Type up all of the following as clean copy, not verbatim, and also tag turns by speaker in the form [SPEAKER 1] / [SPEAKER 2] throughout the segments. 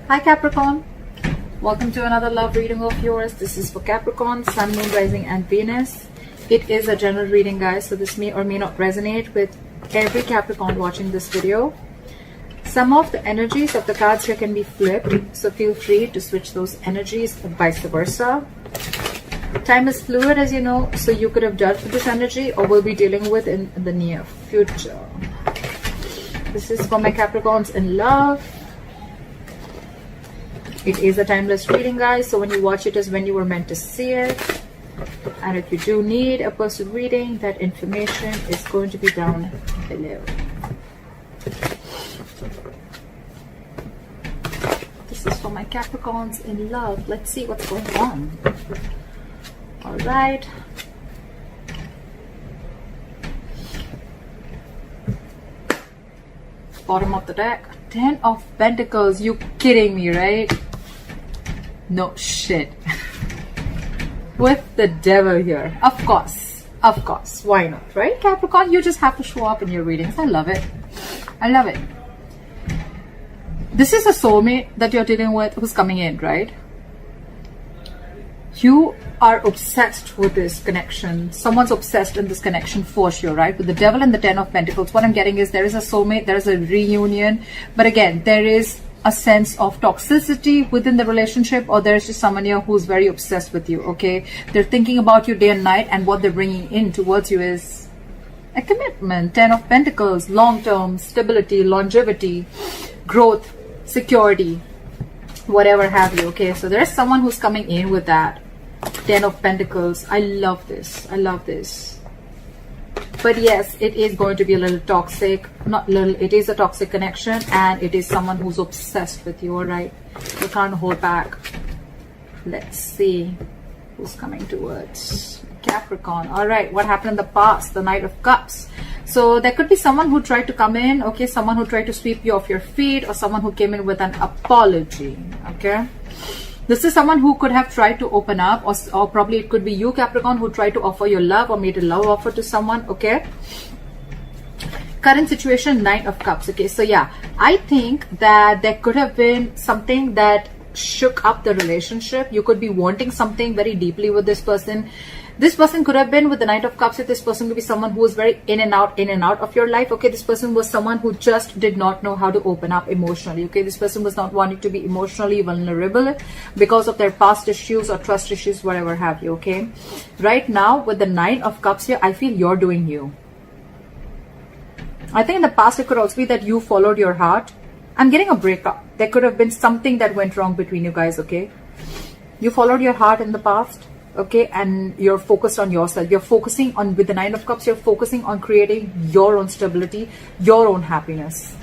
[SPEAKER 1] Hi Capricorn, welcome to another love reading of yours. This is for Capricorn, Sun, Moon, Rising and Venus. It is a general reading, guys, so this may or may not resonate with every Capricorn watching this video. Some of the energies of the cards here can be flipped, so feel free to switch those energies and vice versa. Time is fluid, as you know, so you could have dealt with this energy or will be dealing with in the near future. This is for my Capricorns in love. It is a timeless reading, guys, so when you watch it is when you were meant to see it. And if you do need a personal reading, that information is going to be down below. This is for my Capricorns in love. Let's see what's going on. All right. Bottom of the deck. 10 of Pentacles. You kidding me, right? No shit. With the devil here. Of course. Of course. Why not, right? Capricorn, you just have to show up in your readings. I love it. I love it. This is a soulmate that you're dealing with who's coming in, right? You are obsessed with this connection. Someone's obsessed in this connection for sure, right? With the devil and the 10 of Pentacles, what I'm getting is there is a soulmate, there is a reunion. But again, there is a sense of toxicity within the relationship, or there's just someone here who's very obsessed with you, okay? They're thinking about you day and night, and what they're bringing in towards you is a commitment. 10 of Pentacles, long-term, stability, longevity, growth, security, whatever have you, okay? So there's someone who's coming in with that 10 of Pentacles. I love this. I love this. But yes, it is going to be a little toxic. Not little, it is a toxic connection, and it is someone who's obsessed with you, all right? You can't hold back. Let's see who's coming towards Capricorn. All right, what happened in the past? The Knight of Cups. So there could be someone who tried to come in, okay? Someone who tried to sweep you off your feet, or someone who came in with an apology, okay? This is someone who could have tried to open up, or probably it could be you, Capricorn, who tried to offer your love or made a love offer to someone, okay? Current situation, Nine of Cups, okay? So yeah, I think that there could have been something that shook up the relationship. You could be wanting something very deeply with this person. This person could have been with the Knight of Cups. This person could be someone who was very in and out of your life. Okay, this person was someone who just did not know how to open up emotionally. Okay, this person was not wanting to be emotionally vulnerable because of their past issues or trust issues, whatever have you. Okay, right now with the Nine of Cups here, I feel you're doing you. I think in the past it could also be that you followed your heart. I'm getting a breakup. There could have been something that went wrong between you guys. Okay, you followed your heart in the past. Okay, and you're focused on yourself. You're focusing on, with the Nine of Cups, you're focusing on creating your own stability, your own happiness.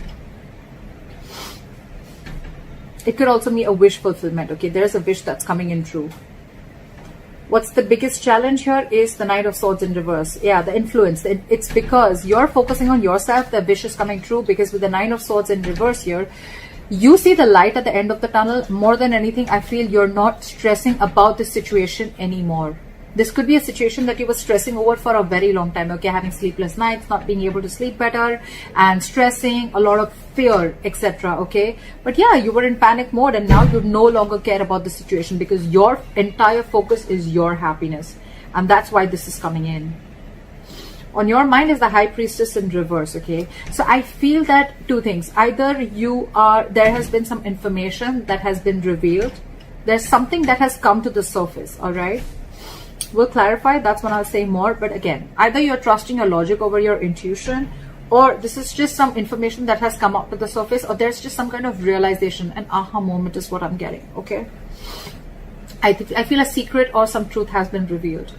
[SPEAKER 1] It could also be a wish fulfillment. Okay, there's a wish that's coming in true. What's the biggest challenge here is the Knight of Swords in reverse. Yeah, the influence. It's because you're focusing on yourself, the wish is coming true, because with the Nine of Swords in reverse here, you see the light at the end of the tunnel. More than anything, I feel you're not stressing about this situation anymore. This could be a situation that you were stressing over for a very long time. Okay, having sleepless nights, not being able to sleep better, and stressing, a lot of fear, etc. Okay, but yeah, you were in panic mode, and now you no longer care about the situation because your entire focus is your happiness, and that's why this is coming in. On your mind is the High Priestess in reverse, okay? So I feel that two things. Either there has been some information that has been revealed. There's something that has come to the surface, all right? We'll clarify. That's when I'll say more. But again, either you're trusting your logic over your intuition, or this is just some information that has come up to the surface, or there's just some kind of realization. An aha moment is what I'm getting, okay? I feel a secret or some truth has been revealed.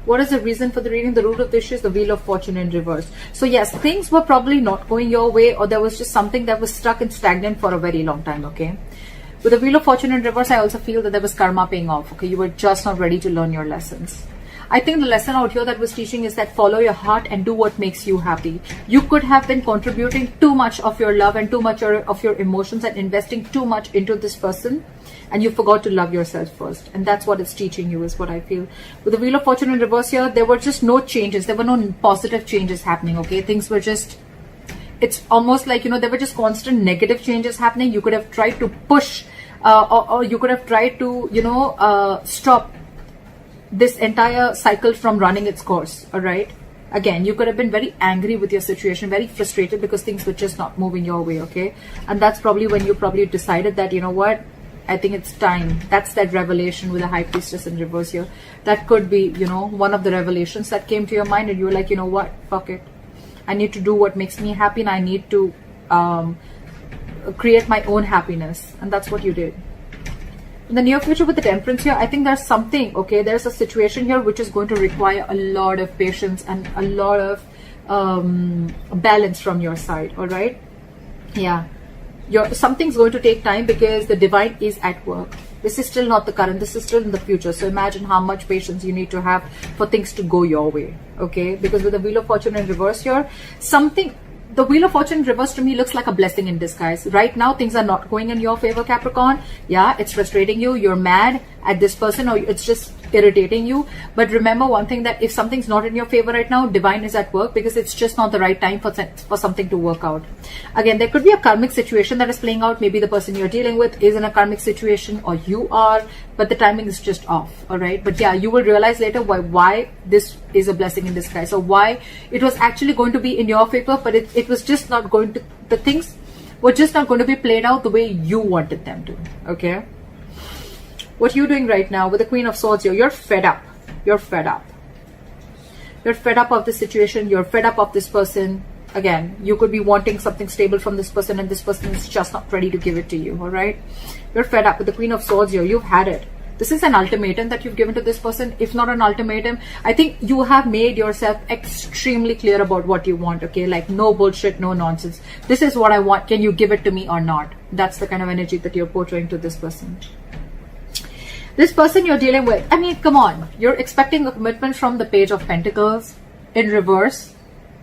[SPEAKER 1] What is the reason for the reading? The root of the issue is the Wheel of Fortune in reverse. So yes, things were probably not going your way, or there was just something that was stuck and stagnant for a very long time, okay? With the Wheel of Fortune in reverse, I also feel that there was karma paying off, okay? You were just not ready to learn your lessons. I think the lesson out here that was teaching is that follow your heart and do what makes you happy. You could have been contributing too much of your love and too much of your emotions and investing too much into this person, and you forgot to love yourself first. And that's what it's teaching you, is what I feel. With the Wheel of Fortune in reverse here, there were just no changes. There were no positive changes happening, okay? Things were just, it's almost like, you know, there were just constant negative changes happening. You could have tried to push or you could have tried to, stop this entire cycle from running its course. All right. Again, you could have been very angry with your situation, very frustrated because things were just not moving your way. Okay. And that's probably when you probably decided that, you know what, I think it's time. That's that revelation with the High Priestess in reverse here. That could be, one of the revelations that came to your mind, and you were like, you know what, fuck it. I need to do what makes me happy, and I need to create my own happiness. And that's what you did. In the near future with the Temperance here, I think there's something, okay, there's a situation here which is going to require a lot of patience and a lot of balance from your side. All right. Yeah. Something's going to take time because the divine is at work. This is still not the current, this is still in the future. So imagine how much patience you need to have for things to go your way. Okay, because with the Wheel of Fortune in reverse here, the Wheel of Fortune in reverse to me looks like a blessing in disguise. Right now, things are not going in your favor, Capricorn. Yeah, it's frustrating you. You're mad at this person, or it's just irritating you. But remember one thing, that if something's not in your favor right now, divine is at work, because it's just not the right time for something to work out. Again, there could be a karmic situation that is playing out. Maybe the person you're dealing with is in a karmic situation, or you are, but the timing is just off. All right. But yeah, you will realize later why this is a blessing in disguise, or why it was actually going to be in your favor, but it was just not going to, the things were just not going to be played out the way you wanted them to. Okay. What you're doing right now with the Queen of Swords here, you're fed up. You're fed up. You're fed up of this situation. You're fed up of this person. Again, you could be wanting something stable from this person, and this person is just not ready to give it to you. All right. You're fed up with the Queen of Swords here. You've had it. This is an ultimatum that you've given to this person. If not an ultimatum, I think you have made yourself extremely clear about what you want. Okay. Like, no bullshit, no nonsense. This is what I want. Can you give it to me or not? That's the kind of energy that you're portraying to this person. This person you're dealing with, I mean, come on. You're expecting a commitment from the Page of Pentacles in reverse.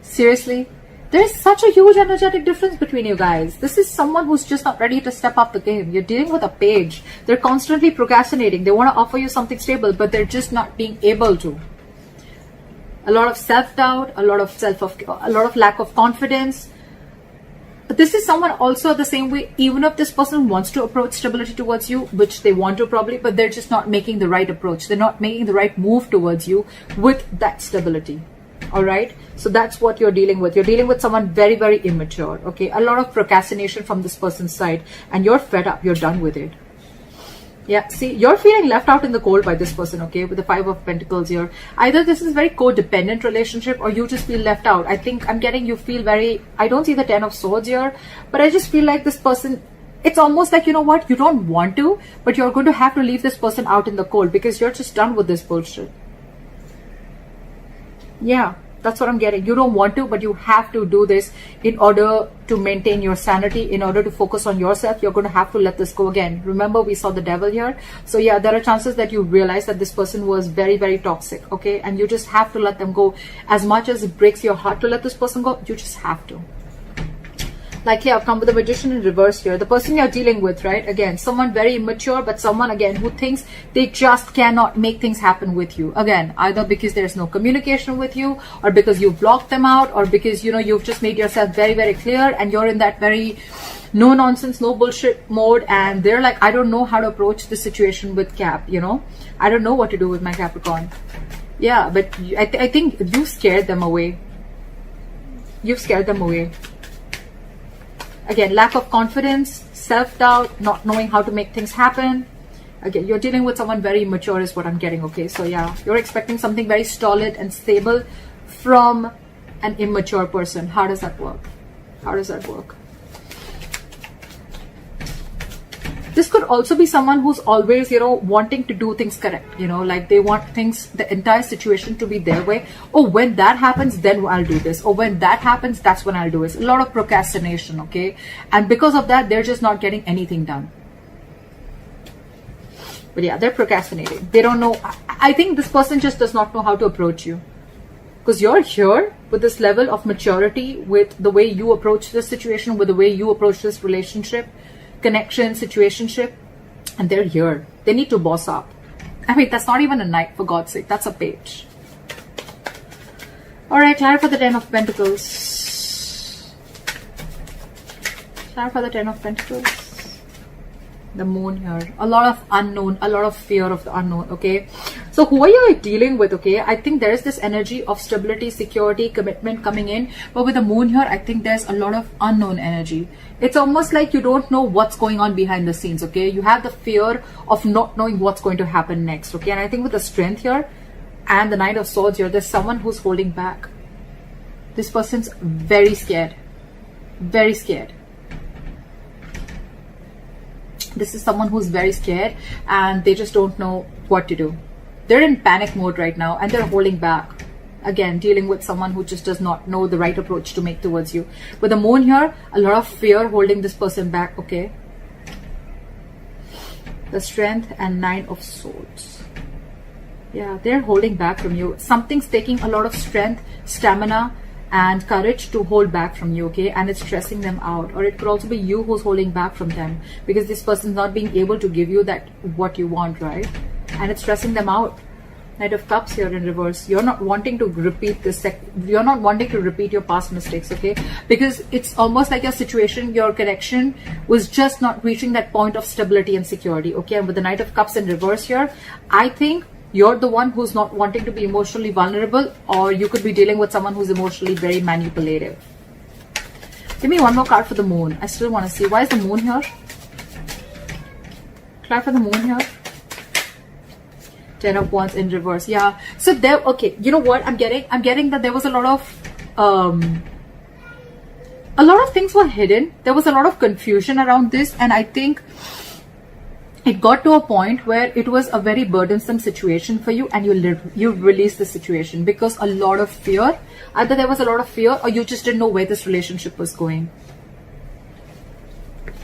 [SPEAKER 1] Seriously? There's such a huge energetic difference between you guys. This is someone who's just not ready to step up the game. You're dealing with a page. They're constantly procrastinating. They want to offer you something stable, but they're just not being able to. A lot of self-doubt, a lot of lack of confidence. But this is someone also the same way, even if this person wants to approach stability towards you, which they want to probably, but they're just not making the right approach. They're not making the right move towards you with that stability. All right. So that's what you're dealing with. You're dealing with someone very, very immature. Okay. A lot of procrastination from this person's side, and you're fed up. You're done with it. Yeah. See, you're feeling left out in the cold by this person. Okay. With the Five of Pentacles here. Either this is a very codependent relationship, or you just feel left out. I think I'm getting you feel very, I don't see the Ten of Swords here, but I just feel like this person, it's almost like, you know what, you don't want to, but you're going to have to leave this person out in the cold because you're just done with this bullshit. Yeah, that's what I'm getting. You don't want to, but you have to do this in order to maintain your sanity, in order to focus on yourself. You're going to have to let this go again. Remember, we saw the Devil here. So yeah, there are chances that you realize that this person was very, very toxic. Okay. And you just have to let them go. As much as it breaks your heart to let this person go, you just have to. Likely outcome with the Magician in reverse here. The person you're dealing with, right? Again, someone very immature, but someone again who thinks they just cannot make things happen with you. Again, either because there's no communication with you, or because you blocked them out, or because, you know, you've just made yourself very, very clear and you're in that very no nonsense, no bullshit mode. And they're like, I don't know how to approach the situation with Cap, you know, I don't know what to do with my Capricorn. Yeah, but I think you scared them away. You've scared them away. Again, lack of confidence, self-doubt, not knowing how to make things happen. Again, you're dealing with someone very immature is what I'm getting, okay? So yeah, you're expecting something very solid and stable from an immature person. How does that work? How does that work? This could also be someone who's always, you know, wanting to do things correct, you know, like they want things, the entire situation to be their way. Oh, when that happens, then I'll do this. Or when that happens, that's when I'll do it. A lot of procrastination, okay? And because of that, they're just not getting anything done. But yeah, they're procrastinating. They don't know. I think this person just does not know how to approach you. Because you're here with this level of maturity, with the way you approach this situation, with the way you approach this relationship, connection, situationship, and they're here. They need to boss up. I mean, that's not even a knight, for God's sake. That's a page. All right, clarify the Ten of Pentacles. Clarify the Ten of Pentacles. The moon here. A lot of unknown, a lot of fear of the unknown, okay? So who are you dealing with, okay? I think there is this energy of stability, security, commitment coming in. But with the moon here, I think there's a lot of unknown energy. It's almost like you don't know what's going on behind the scenes, okay? You have the fear of not knowing what's going to happen next, okay? And I think with the strength here and the Knight of Swords here, there's someone who's holding back. This person's very scared. Very scared. This is someone who's very scared and they just don't know what to do. They're in panic mode right now and they're holding back. Again, dealing with someone who just does not know the right approach to make towards you. With the moon here, a lot of fear holding this person back, okay? The strength and Nine of Swords. Yeah, they're holding back from you. Something's taking a lot of strength, stamina, and courage to hold back from you, okay? And it's stressing them out. Or it could also be you who's holding back from them because this person's not being able to give you that what you want, right? And it's stressing them out. Knight of Cups here in reverse. You're not wanting to repeat this. You're not wanting to repeat your past mistakes, okay? Because it's almost like your situation, your connection was just not reaching that point of stability and security, okay? And with the Knight of Cups in reverse here, I think you're the one who's not wanting to be emotionally vulnerable, or you could be dealing with someone who's emotionally very manipulative. Give me one more card for the moon. I still want to see. Why is the moon here? Card for the moon here. Ten of Wands in reverse. Yeah. So there, okay, you know what I'm getting that there was a lot of things were hidden. There was a lot of confusion around this, and I think it got to a point where it was a very burdensome situation for you, and you released the situation because a lot of fear. Either there was a lot of fear or you just didn't know where this relationship was going.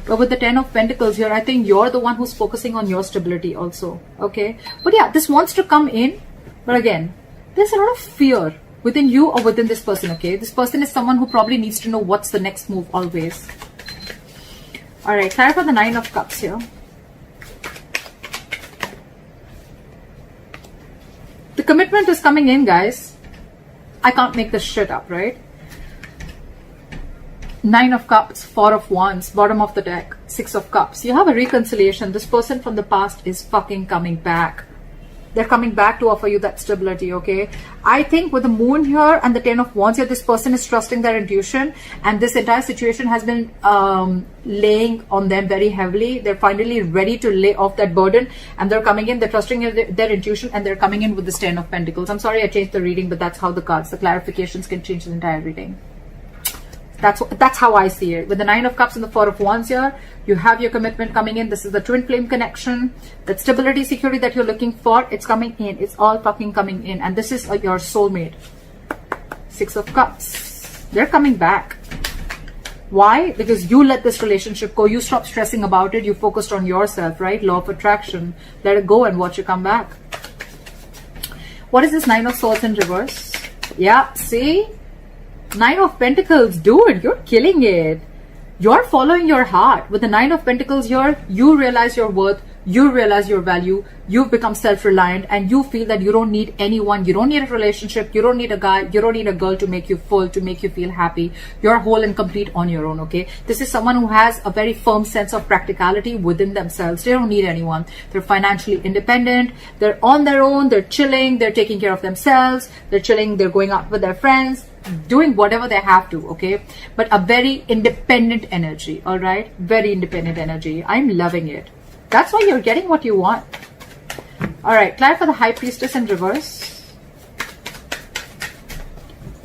[SPEAKER 1] But with the Ten of Pentacles here, I think you're the one who's focusing on your stability also, okay? But yeah, this wants to come in. But again, there's a lot of fear within you or within this person, okay? This person is someone who probably needs to know what's the next move always. All right, clarify the Nine of Cups here. The commitment is coming in, guys. I can't make this shit up, right? Nine of Cups, Four of Wands, bottom of the deck, Six of Cups. You have a reconciliation. This person from the past is fucking coming back. They're coming back to offer you that stability, okay? I think with the moon here and the Ten of Wands here, this person is trusting their intuition, and this entire situation has been laying on them very heavily. They're finally ready to lay off that burden, and they're coming in, they're trusting their intuition, and they're coming in with this Ten of Pentacles. I'm sorry I changed the reading, but that's how the cards, the clarifications can change the entire reading. That's how I see it. With the Nine of Cups and the Four of Wands here, you have your commitment coming in. This is the twin flame connection. That stability, security that you're looking for, it's coming in. It's all fucking coming in. And this is your soulmate. Six of Cups. They're coming back. Why? Because you let this relationship go. You stop stressing about it. You focused on yourself, right? Law of attraction. Let it go and watch it come back. What is this Nine of Swords in reverse? Yeah, see? Nine of Pentacles, dude, you're killing it. You're following your heart. With the Nine of Pentacles here, you realize your worth, you realize your value, you've become self-reliant, and you feel that you don't need anyone, you don't need a relationship, you don't need a guy, you don't need a girl to make you full, to make you feel happy. You're whole and complete on your own, okay? This is someone who has a very firm sense of practicality within themselves. They don't need anyone. They're financially independent, they're on their own, they're chilling, they're taking care of themselves, they're chilling, they're going out with their friends, doing whatever they have to, okay? But a very independent energy, all right? Very independent energy. I'm loving it. That's why you're getting what you want. All right, clarify for the High Priestess in reverse.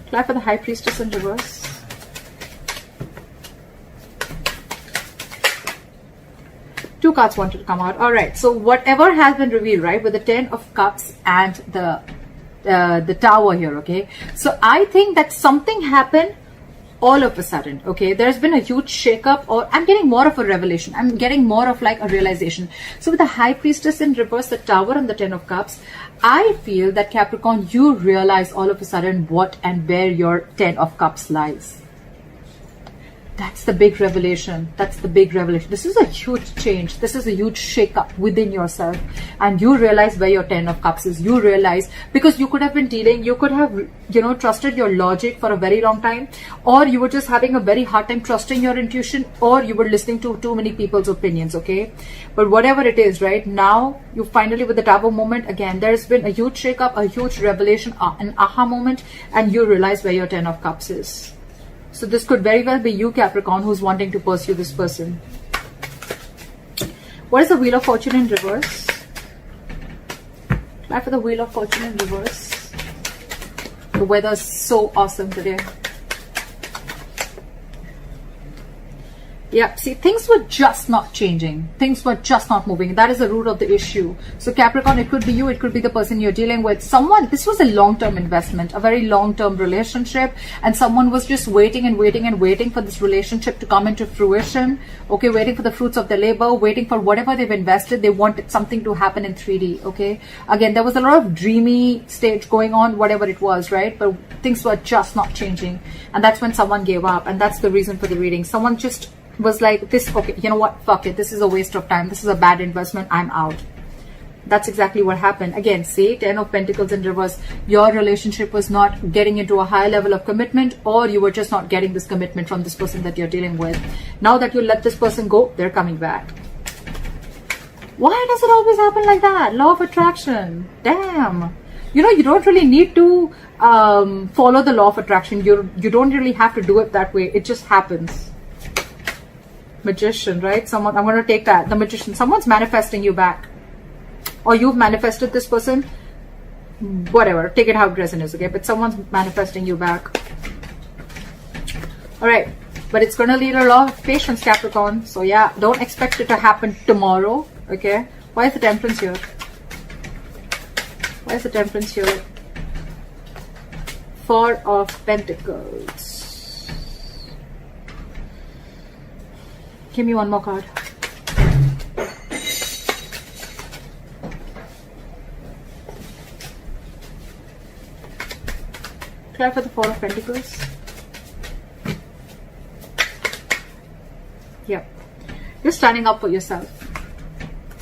[SPEAKER 1] Clarify for the High Priestess in reverse. Two cards wanted to come out. All right, so whatever has been revealed, right, with the Ten of Cups and the Tower here, okay? So I think that something happened all of a sudden, okay? There's been a huge shakeup, or I'm getting more of a revelation. I'm getting more of like a realization. So with the High Priestess in reverse, the Tower and the Ten of Cups, I feel that Capricorn, you realize all of a sudden what and where your Ten of Cups lies. That's the big revelation. That's the big revelation. This is a huge change. This is a huge shake-up within yourself. And you realize where your 10 of cups is. You realize, because you could have been dealing, you could have, trusted your logic for a very long time, or you were just having a very hard time trusting your intuition, or you were listening to too many people's opinions, okay? But whatever it is, right, now you finally, with the Tower moment, again, there's been a huge shake-up, a huge revelation, an aha moment, and you realize where your 10 of cups is. So this could very well be you, Capricorn, who's wanting to pursue this person. What is the Wheel of Fortune in reverse? Try for the Wheel of Fortune in reverse. The weather is so awesome today. Yeah, see, things were just not changing. Things were just not moving. That is the root of the issue. So Capricorn, it could be you, it could be the person you're dealing with. Someone, this was a long-term investment, a very long-term relationship, and someone was just waiting and waiting and waiting for this relationship to come into fruition. Okay, waiting for the fruits of their labor, waiting for whatever they've invested. They wanted something to happen in 3D, okay? Again, there was a lot of dreamy stage going on, whatever it was, right? But things were just not changing. And that's when someone gave up, and that's the reason for the reading. Someone just was like, this, okay, you know what, fuck it, this is a waste of time, this is a bad investment, I'm out. That's exactly what happened. Again, say 10 of Pentacles in reverse. Your relationship was not getting into a high level of commitment, or you were just not getting this commitment from this person that you're dealing with. Now that you let this person go, they're coming back. Why does it always happen like that? Law of attraction. Damn. You don't really need to follow the law of attraction. You don't really have to do it that way. It just happens. Magician, right? I'm going to take that. The Magician. Someone's manifesting you back. Or you've manifested this person. Whatever. Take it how it resonates, okay? But someone's manifesting you back. Alright. But it's going to need a lot of patience, Capricorn. So yeah, don't expect it to happen tomorrow, okay? Why is the Temperance here? Why is the Temperance here? Four of Pentacles. Give me one more card. Try for the Four of Pentacles. Yep. You're standing up for yourself.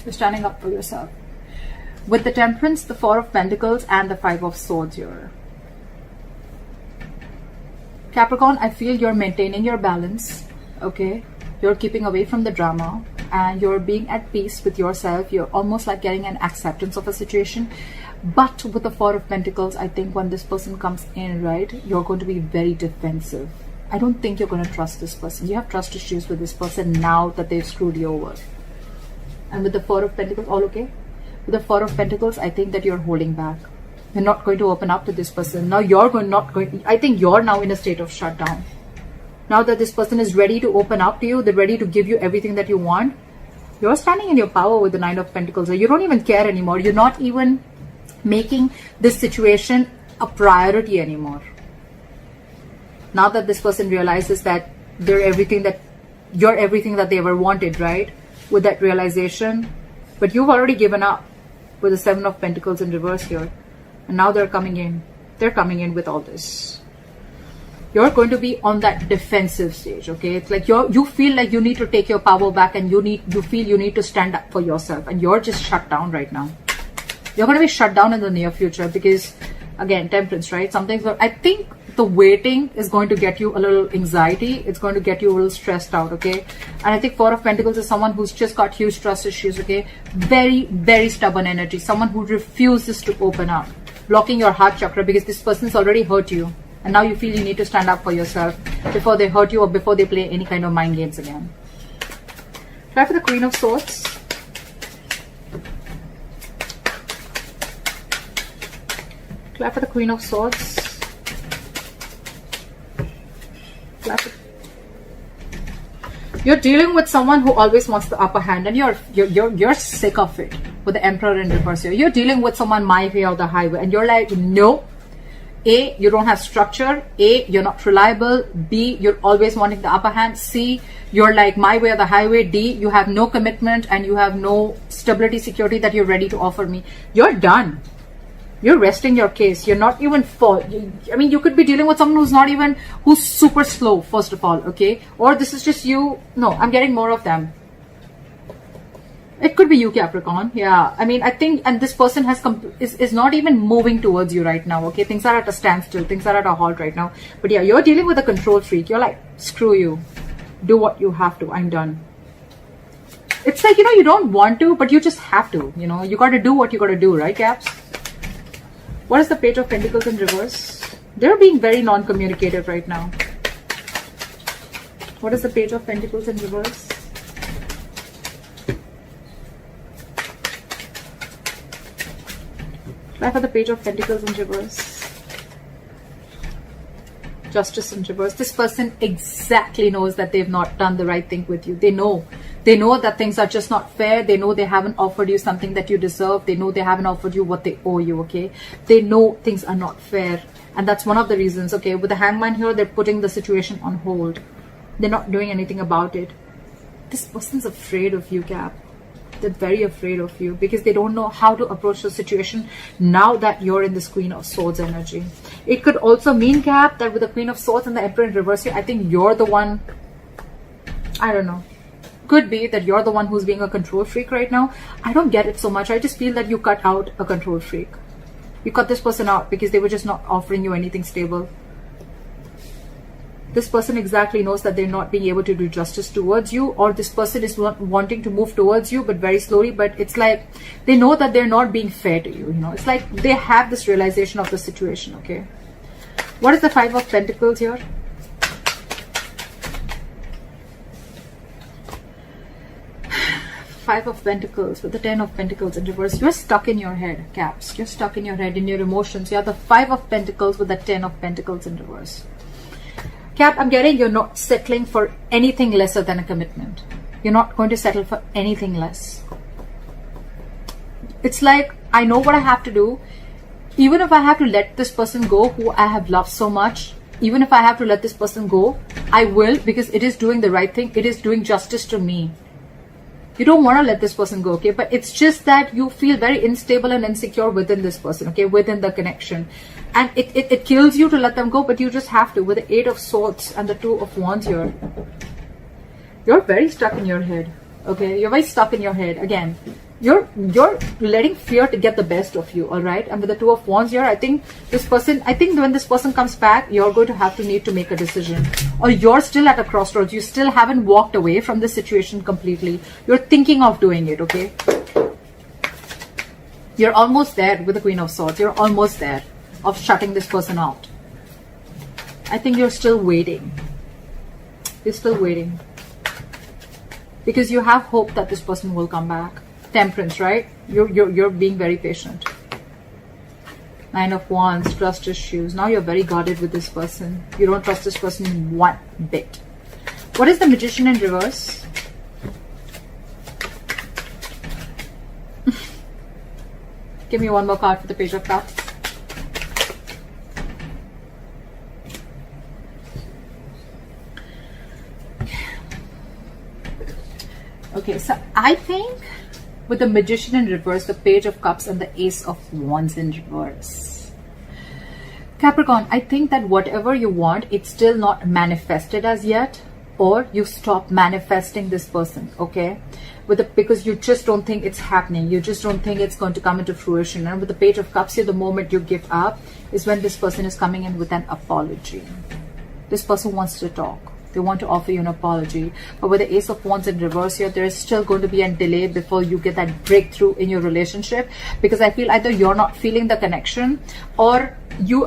[SPEAKER 1] You're standing up for yourself. With the Temperance, the Four of Pentacles, and the Five of Swords here. Capricorn, I feel you're maintaining your balance. Okay? You're keeping away from the drama, and you're being at peace with yourself. You're almost like getting an acceptance of a situation. But with the Four of Pentacles, I think when this person comes in, right, you're going to be very defensive. I don't think you're going to trust this person. You have trust issues with this person now that they've screwed you over. And with the Four of Pentacles, all okay? With the Four of Pentacles, I think that you're holding back. You're not going to open up to this person. Now I think you're now in a state of shutdown. Now that this person is ready to open up to you, they're ready to give you everything that you want. You're standing in your power with the Nine of Pentacles. You don't even care anymore. You're not even making this situation a priority anymore. Now that this person realizes that you're everything that they ever wanted, right? With that realization. But you've already given up with the Seven of Pentacles in reverse here. And now they're coming in. They're coming in with all this. You're going to be on that defensive stage, okay? It's like you feel like you need to take your power back, and you feel you need to stand up for yourself, and you're just shut down right now. You're going to be shut down in the near future because, again, Temperance, right? I think the waiting is going to get you a little anxiety. It's going to get you a little stressed out, okay? And I think Four of Pentacles is someone who's just got huge trust issues, okay? Very, very stubborn energy. Someone who refuses to open up, blocking your heart chakra because this person's already hurt you. And now you feel you need to stand up for yourself before they hurt you or before they play any kind of mind games again. Try for the Queen of Swords. Try for the Queen of Swords. You're dealing with someone who always wants the upper hand, and you're sick of it. With the Emperor in reverse here, you're dealing with someone my way or the highway, and you're like, no. A, you don't have structure. A, you're not reliable. B, you're always wanting the upper hand. C, you're like my way or the highway. D, you have no commitment and you have no stability, security that you're ready to offer me. You're done. You're resting your case. You're not even I mean, you could be dealing with someone who's super slow, first of all, okay? Or this is just you. No, I'm getting more of them. It could be you, Capricorn. Yeah, I mean, I think, and this person is not even moving towards you right now, okay? Things are at a standstill. Things are at a halt right now. But yeah, you're dealing with a control freak. You're like, screw you. Do what you have to. I'm done. It's like, you don't want to, but you just have to. You got to do what you got to do, right, Caps? What is the Page of Pentacles in reverse? They're being very non-communicative right now. What is the Page of Pentacles in reverse? Try for the Page of Pentacles in reverse. Justice in reverse. This person exactly knows that they've not done the right thing with you. They know that things are just not fair. They know they haven't offered you something that you deserve. They know they haven't offered you what they owe you, okay? They know things are not fair. And that's one of the reasons, okay? With the Hangman here, they're putting the situation on hold. They're not doing anything about it. This person's afraid of you, Cap. They're very afraid of you because they don't know how to approach the situation now that you're in this Queen of Swords energy. It could also mean, Cap, that with the Queen of Swords and the Emperor in reverse here, I think you're the one, I don't know. Could be that you're the one who's being a control freak right now. I don't get it so much. I just feel that you cut out a control freak. You cut this person out because they were just not offering you anything stable. This person exactly knows that they're not being able to do justice towards you, or this person is wanting to move towards you but very slowly, but it's like they know that they're not being fair to you. It's like they have this realization of the situation, okay? What is the Five of Pentacles here? Five of Pentacles with the 10 of Pentacles in reverse. You're stuck in your head, Caps. You're stuck in your head, in your emotions. You have the Five of Pentacles with the 10 of Pentacles in reverse. Cap, I'm getting you're not settling for anything lesser than a commitment. You're not going to settle for anything less. It's like, I know what I have to do. Even if I have to let this person go who I have loved so much, even if I have to let this person go, I will, because it is doing the right thing. It is doing justice to me. You don't want to let this person go, okay? But it's just that you feel very unstable and insecure within this person, okay? Within the connection. And it kills you to let them go, but you just have to. With the Eight of Swords and the Two of Wands here. You're very stuck in your head, okay? You're very stuck in your head. Again, you're letting fear to get the best of you, all right? And with the Two of Wands here, I think when this person comes back, you're going to need to make a decision. Or you're still at a crossroads. You still haven't walked away from the situation completely. You're thinking of doing it, okay? You're almost there with the Queen of Swords. You're almost there of shutting this person out. I think you're still waiting. You're still waiting. Because you have hope that this person will come back. Temperance, right? You're being very patient. Nine of Wands, trust issues. Now you're very guarded with this person. You don't trust this person one bit. What is the Magician in reverse? Give me one more card for the Page of Cups. Okay, so I think with the Magician in reverse, the Page of Cups and the Ace of Wands in reverse. Capricorn, I think that whatever you want, it's still not manifested as yet, or you stop manifesting this person, okay? Because you just don't think it's happening. You just don't think it's going to come into fruition. And with the Page of Cups here, the moment you give up is when this person is coming in with an apology. This person wants to talk. They want to offer you an apology. But with the Ace of Wands in reverse here, there is still going to be a delay before you get that breakthrough in your relationship. Because I feel either you're not feeling the connection, or you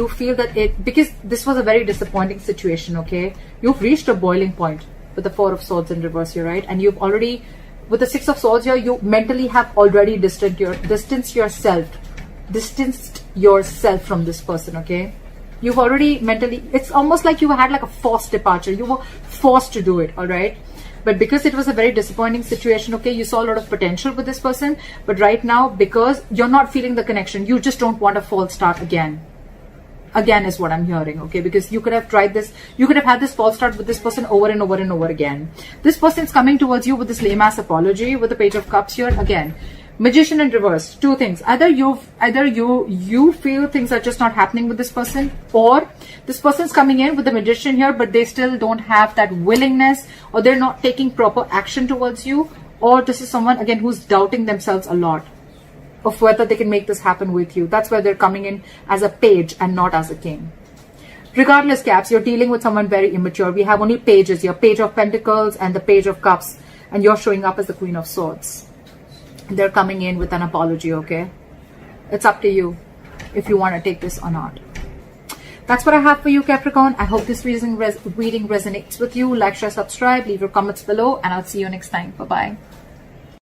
[SPEAKER 1] feel that because this was a very disappointing situation, okay? You've reached a boiling point with the Four of Swords in reverse here, right? And you've already, with the Six of Swords here, you mentally have already distanced yourself from this person, okay? You've already mentally, it's almost like you had like a forced departure. You were forced to do it, all right? But because it was a very disappointing situation, okay, you saw a lot of potential with this person. But right now, because you're not feeling the connection, you just don't want a false start again. Again is what I'm hearing, okay? Because you could have tried this, you could have had this false start with this person over and over and over again. This person's coming towards you with this lame-ass apology with the Page of Cups here. Again, Magician in reverse. Two things. Either you feel things are just not happening with this person, or this person's coming in with the Magician here, but they still don't have that willingness, or they're not taking proper action towards you, or this is someone again who's doubting themselves a lot of whether they can make this happen with you. That's where they're coming in as a page and not as a king. Regardless, Caps, you're dealing with someone very immature. We have only pages here, Page of Pentacles and the Page of Cups, and you're showing up as the Queen of Swords. They're coming in with an apology, okay? It's up to you if you want to take this or not. That's what I have for you, Capricorn. I hope this reading resonates with you. Like, share, subscribe, leave your comments below, and I'll see you next time. Bye-bye.